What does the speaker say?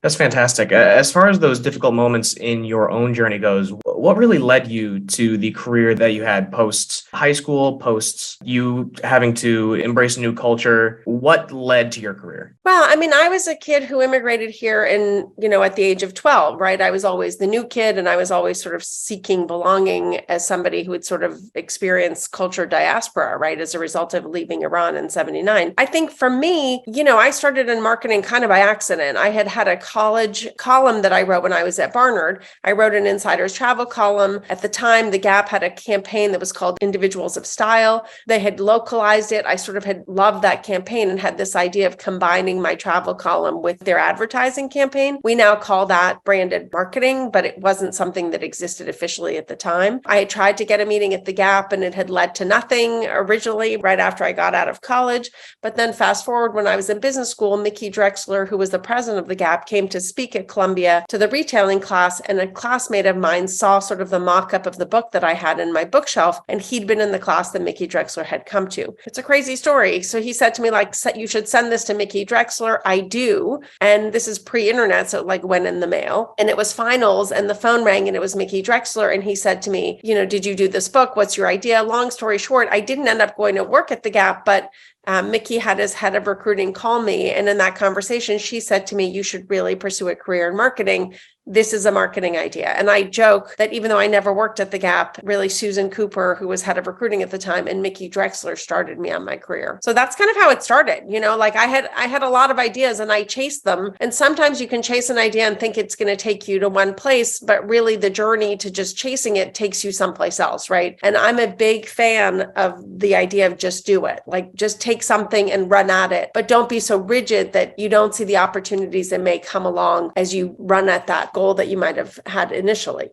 That's fantastic. As far as those difficult moments in your own journey goes, what really led you to the career that you had post high school, post you having to embrace a new culture? What led to your career? Well, I mean, I was a kid who immigrated here at the age of 12, right? I was always the new kid and I was always sort of seeking belonging as somebody who had sort of experienced culture diaspora, right? As a result of leaving Iran in 79. I think for me, I started in marketing kind of by accident. I had a college column that I wrote when I was at Barnard. I wrote an insider's travel column. At the time, The Gap had a campaign that was called Individuals of Style. They had localized it. I sort of had loved that campaign and had this idea of combining my travel column with their advertising campaign. We now call that branded marketing, but it wasn't something that existed officially at the time. I had tried to get a meeting at The Gap and it had led to nothing originally right after I got out of college. But then fast forward, when I was in business school, Mickey Drexler, who was the president of The Gap, came to speak at Columbia to the retailing class, and a classmate of mine saw sort of the mock-up of the book that I had in my bookshelf, and he'd been in the class that Mickey Drexler had come to. It's a crazy story. So he said to me, like, you should send this to Mickey Drexler. I do. And this is pre-internet, so it like went in the mail. And it was finals, and the phone rang, and it was Mickey Drexler. And he said to me, did you do this book? What's your idea? Long story short, I didn't end up going to work at The Gap, but Mickey had his head of recruiting call me. And in that conversation, she said to me, you should really pursue a career in marketing. This is a marketing idea. And I joke that even though I never worked at The Gap, really Susan Cooper, who was head of recruiting at the time, and Mickey Drexler started me on my career. So that's kind of how it started. Like I had a lot of ideas and I chased them. And sometimes you can chase an idea and think it's going to take you to one place, but really the journey to just chasing it takes you someplace else, right? And I'm a big fan of the idea of just do it. Like just take something and run at it, but don't be so rigid that you don't see the opportunities that may come along as you run at that goal that you might have had initially.